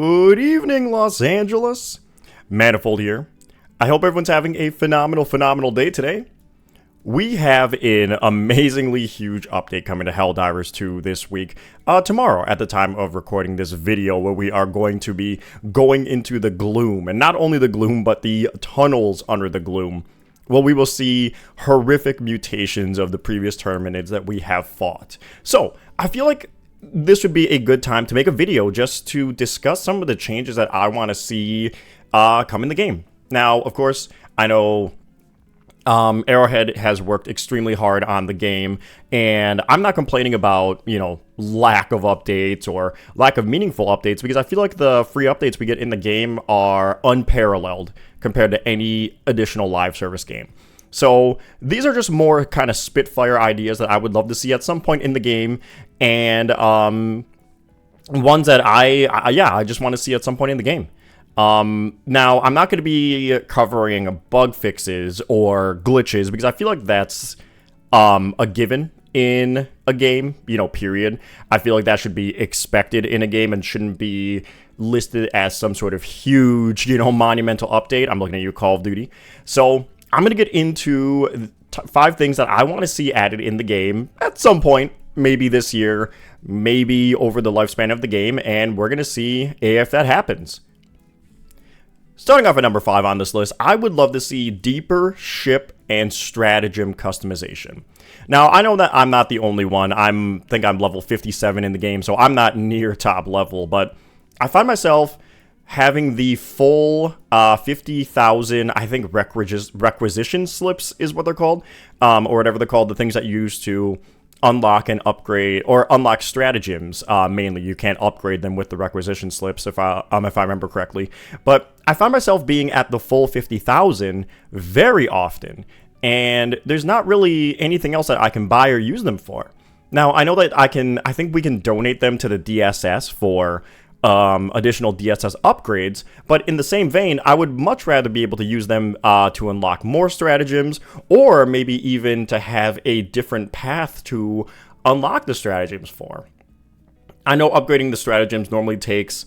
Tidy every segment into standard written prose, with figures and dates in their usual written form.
Good evening, Los Angeles. Manifold here. I hope everyone's having a phenomenal day today. We have an amazingly huge update coming to Helldivers 2 this week, tomorrow at the time of recording this video, where we are going to be going into the gloom, and not only the gloom, but the tunnels under the gloom. Well, we will see horrific mutations of the previous tournaments that we have fought. So, I feel like this would be a good time to make a video just to discuss some of the changes that I want to see come in the game. Now, of course, I know Arrowhead has worked extremely hard on the game, and I'm not complaining about, lack of updates or lack of meaningful updates, because I feel like the free updates we get in the game are unparalleled compared to any additional live service game. So these are just more kind of Spitfire ideas that I would love to see at some point in the game, and ones that I just want to see at some point in the game. Now, I'm not going to be covering bug fixes or glitches, because I feel like that's a given in a game, period. I feel like that should be expected in a game and shouldn't be listed as some sort of huge, monumental update. I'm looking at you, Call of Duty. So I'm going to get into 5 things that I want to see added in the game at some point, maybe this year, maybe over the lifespan of the game, and we're going to see if that happens. Starting off at number 5 on this list, I would love to see deeper ship and stratagem customization. Now, I know that I'm not the only one. I think I'm level 57 in the game, so I'm not near top level, but I find myself having the full 50,000, I think, requisition slips is what they're called, or whatever they're called, the things that you use to unlock and upgrade, or unlock stratagems. Mainly, you can't upgrade them with the requisition slips, if I remember correctly. But I find myself being at the full 50,000 very often, and there's not really anything else that I can buy or use them for. Now, I know that I think we can donate them to the DSS for additional DSS upgrades, but in the same vein, I would much rather be able to use them to unlock more stratagems, or maybe even to have a different path to unlock the stratagems for. I know upgrading the stratagems normally takes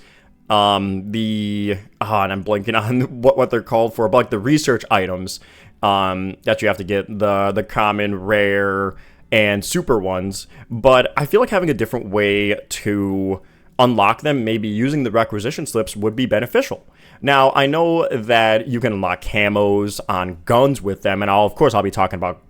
and I'm blanking on what they're called for, but like the research items that you have to get, the common, rare, and super ones. But I feel like having a different way to unlock them, maybe using the requisition slips, would be beneficial. Now, I know that you can unlock camos on guns with them, and I'll be talking about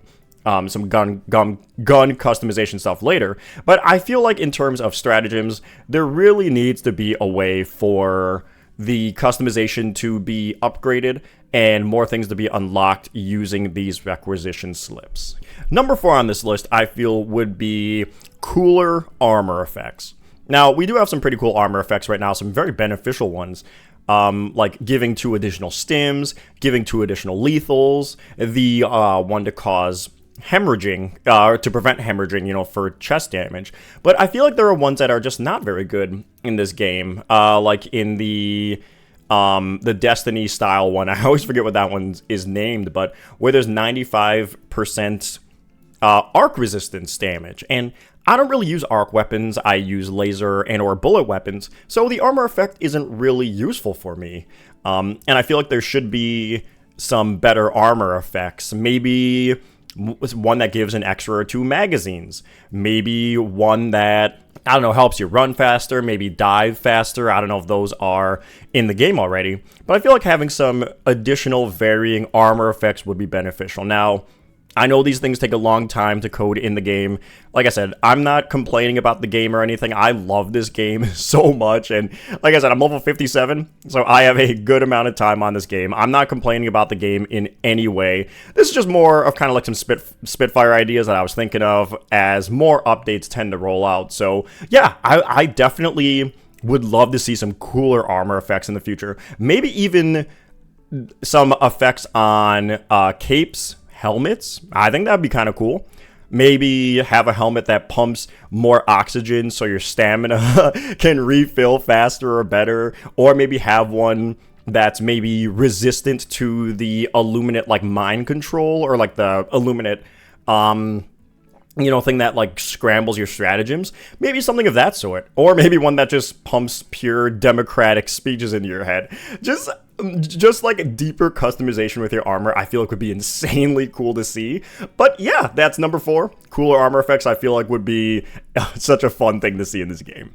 some gun customization stuff later, but I feel like in terms of stratagems, there really needs to be a way for the customization to be upgraded and more things to be unlocked using these requisition slips. Number 4 on this list, I feel, would be cooler armor effects. Now, we do have some pretty cool armor effects right now, some very beneficial ones, like giving 2 additional stims, giving 2 additional lethals, the one to cause hemorrhaging, to prevent hemorrhaging, for chest damage. But I feel like there are ones that are just not very good in this game, like in the Destiny style one. I always forget what that one is named, but where there's 95% arc resistance damage, and I don't really use arc weapons. I use laser and or bullet weapons, so the armor effect isn't really useful for me. And I feel like there should be some better armor effects. Maybe one that gives an extra or 2 magazines. Maybe one that, helps you run faster, maybe dive faster. I don't know if those are in the game already, but I feel like having some additional varying armor effects would be beneficial. Now, I know these things take a long time to code in the game. Like I said, I'm not complaining about the game or anything. I love this game so much, and like I said, I'm level 57, so I have a good amount of time on this game. I'm not complaining about the game in any way. This is just more of kind of like some Spitfire ideas that I was thinking of as more updates tend to roll out. So yeah, I definitely would love to see some cooler armor effects in the future. Maybe even some effects on capes, helmets. I think that'd be kind of cool. Maybe have a helmet that pumps more oxygen so your stamina can refill faster or better, or maybe have one that's maybe resistant to the Illuminate like mind control, or like the Illuminate thing that like scrambles your stratagems, maybe something of that sort, or maybe one that just pumps pure democratic speeches into your head. Just like a deeper customization with your armor, I feel like would be insanely cool to see. But yeah, that's number 4. Cooler armor effects, I feel like would be such a fun thing to see in this game.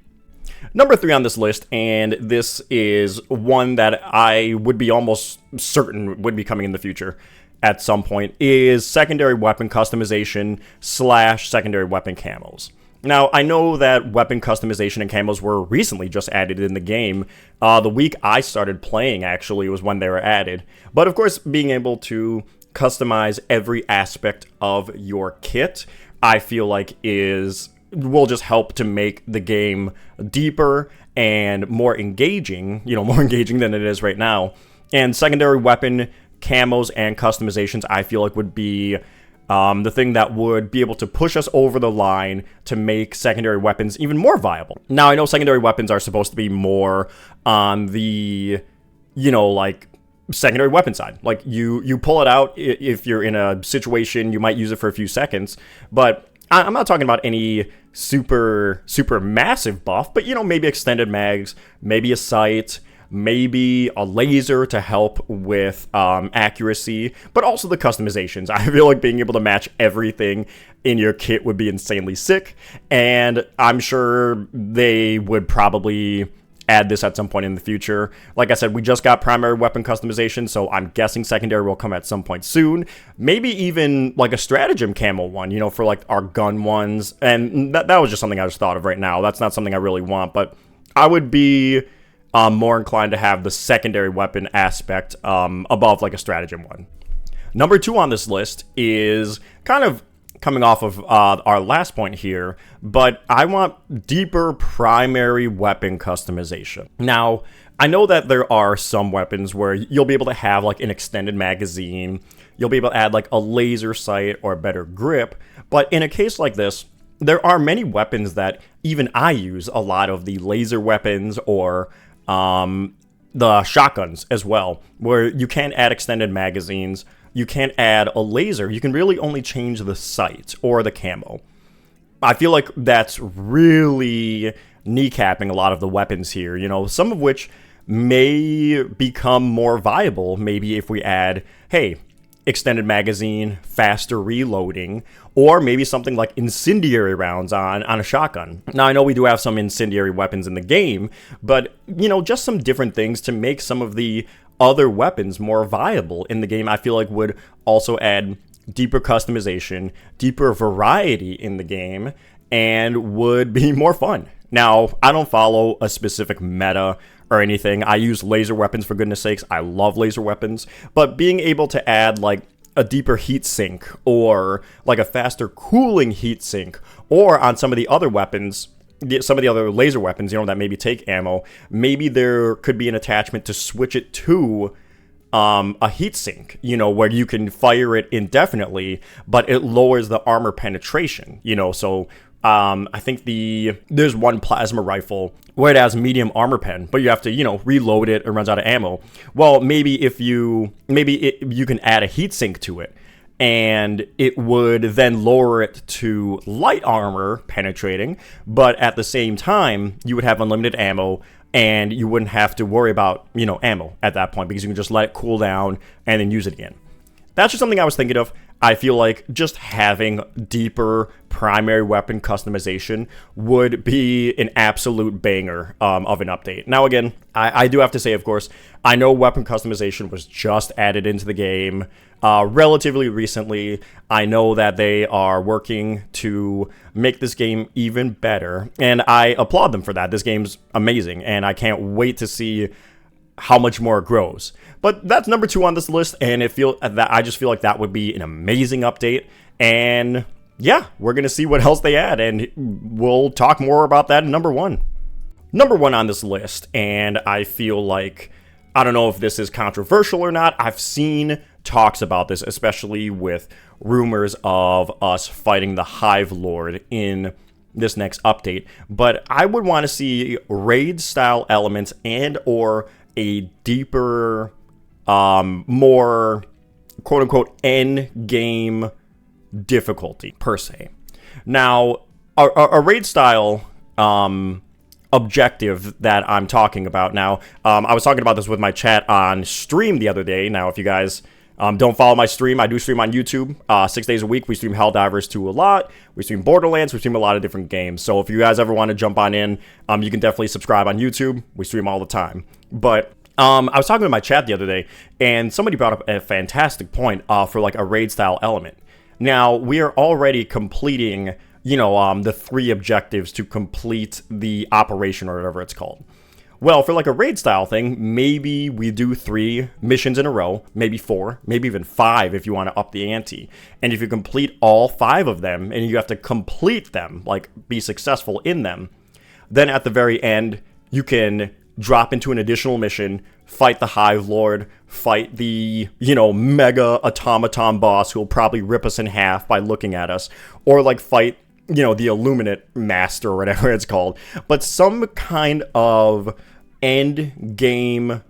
Number 3 on this list, and this is one that I would be almost certain would be coming in the future at some point, is secondary weapon customization / secondary weapon camos. Now, I know that weapon customization and camos were recently just added in the game. The week I started playing, actually, was when they were added. But of course, being able to customize every aspect of your kit, I feel like will just help to make the game deeper and more engaging, more engaging than it is right now. And secondary weapon camos and customizations, I feel like would be the thing that would be able to push us over the line to make secondary weapons even more viable. Now, I know secondary weapons are supposed to be more on the, like, secondary weapon side. Like, you pull it out if you're in a situation, you might use it for a few seconds, but I'm not talking about any super massive buff, but, maybe extended mags, maybe a sight, maybe a laser to help with accuracy, but also the customizations. I feel like being able to match everything in your kit would be insanely sick, and I'm sure they would probably add this at some point in the future. Like I said, we just got primary weapon customization, so I'm guessing secondary will come at some point soon. Maybe even like a stratagem camo one, for like our gun ones, and that was just something I just thought of right now. That's not something I really want, but I would be more inclined to have the secondary weapon aspect above like a stratagem one. Number 2 on this list is kind of coming off of our last point here, but I want deeper primary weapon customization. Now, I know that there are some weapons where you'll be able to have like an extended magazine, you'll be able to add like a laser sight or a better grip, but in a case like this, there are many weapons that even I use a lot of the laser weapons or the shotguns as well, where you can't add extended magazines, you can't add a laser, you can really only change the sight or the camo. I feel like that's really kneecapping a lot of the weapons here, some of which may become more viable maybe if we add, hey, extended magazine, faster reloading, or maybe something like incendiary rounds on a shotgun. Now, I know we do have some incendiary weapons in the game, but, just some different things to make some of the other weapons more viable in the game, I feel like would also add deeper customization, deeper variety in the game, and would be more fun. Now, I don't follow a specific meta or anything. I use laser weapons, for goodness sakes. I love laser weapons. But being able to add like a deeper heat sink or like a faster cooling heat sink, or on some of the other weapons, some of the other laser weapons, that maybe take ammo, maybe there could be an attachment to switch it to a heat sink, where you can fire it indefinitely, but it lowers the armor penetration, so I think there's one plasma rifle where it has medium armor pen, but you have to, reload it, it runs out of ammo. Well, maybe you can add a heatsink to it, and it would then lower it to light armor penetrating, but at the same time, you would have unlimited ammo, and you wouldn't have to worry about, ammo at that point, because you can just let it cool down and then use it again. That's just something I was thinking of. I feel like just having deeper primary weapon customization would be an absolute banger of an update. Now, again, I do have to say, of course, I know weapon customization was just added into the game relatively recently. I know that they are working to make this game even better, and I applaud them for that. This game's amazing, and I can't wait to see how much more it grows. But that's number 2 on this list, and I just feel like that would be an amazing update. And yeah, we're gonna see what else they add, and we'll talk more about that in number 1. Number 1 on this list, and I feel like, I don't know if this is controversial or not. I've seen talks about this, especially with rumors of us fighting the Hive Lord in this next update. But I would want to see raid-style elements and or a deeper, more quote-unquote end game difficulty per se. Now, a raid style objective that I'm talking about now, I was talking about this with my chat on stream the other day. Now, if you guys don't follow my stream, I do stream on YouTube 6 days a week. We stream Helldivers 2 a lot. We stream Borderlands. We stream a lot of different games. So if you guys ever want to jump on in, you can definitely subscribe on YouTube. We stream all the time. But I was talking to my chat the other day, and somebody brought up a fantastic point for like a raid style element. Now, we are already completing, the 3 objectives to complete the operation or whatever it's called. Well, for like a raid style thing, maybe we do 3 missions in a row, maybe 4, maybe even 5 if you want to up the ante. And if you complete all 5 of them, and you have to complete them, like be successful in them, then at the very end, you can drop into an additional mission, fight the Hive Lord, fight the, mega automaton boss who will probably rip us in half by looking at us, or like fight, the Illuminate Master or whatever it's called. But some kind of end game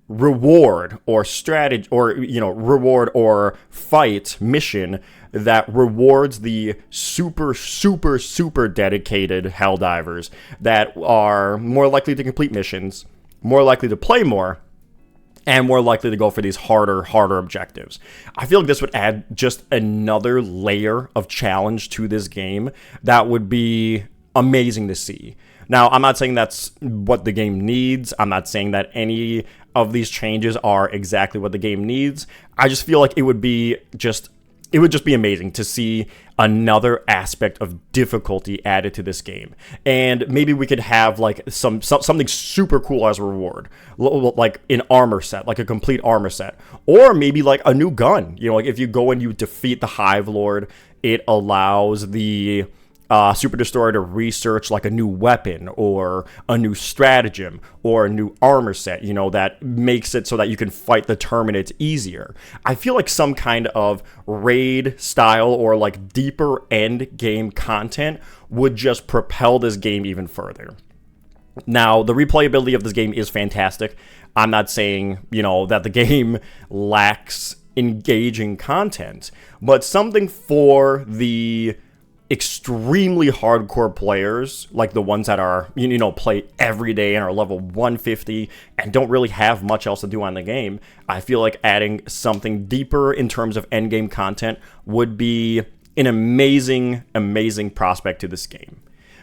reward or strategy or, reward or fight mission that rewards the super, super, super dedicated Helldivers that are more likely to complete missions, more likely to play more, and more likely to go for these harder objectives. I feel like this would add just another layer of challenge to this game that would be amazing to see. Now, I'm not saying that's what the game needs. I'm not saying that any of these changes are exactly what the game needs. I just feel like it would just be amazing to see another aspect of difficulty added to this game. And maybe we could have like something super cool as a reward, like an armor set, like a complete armor set, or maybe like a new gun. Like if you go and you defeat the Hive Lord, it allows the Super Destroyer to research like a new weapon or a new stratagem or a new armor set, that makes it so that you can fight the Terminates easier. I feel like some kind of raid style or like deeper end game content would just propel this game even further. Now, the replayability of this game is fantastic. I'm not saying, that the game lacks engaging content, but something for the extremely hardcore players, like the ones that are, play every day and are level 150 and don't really have much else to do on the game. I feel like adding something deeper in terms of endgame content would be an amazing prospect to this game.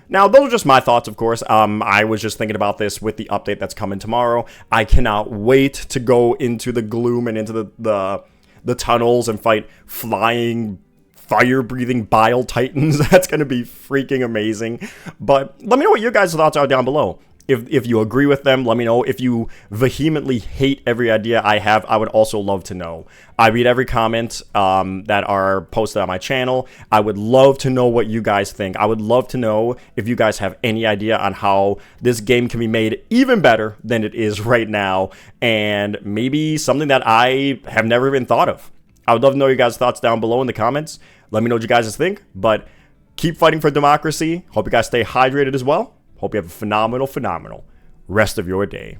Now, those are just my thoughts, of course. I was just thinking about this with the update that's coming tomorrow. I cannot wait to go into the gloom and into the tunnels and fight flying fire-breathing bile titans. That's going to be freaking amazing. But let me know what your guys' thoughts are down below. If you agree with them, let me know. If you vehemently hate every idea I have, I would also love to know. I read every comment that are posted on my channel. I would love to know what you guys think. I would love to know if you guys have any idea on how this game can be made even better than it is right now, and maybe something that I have never even thought of. I would love to know your guys' thoughts down below in the comments. Let me know what you guys think, but keep fighting for democracy. Hope you guys stay hydrated as well. Hope you have a phenomenal rest of your day.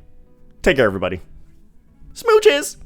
Take care, everybody. Smooches!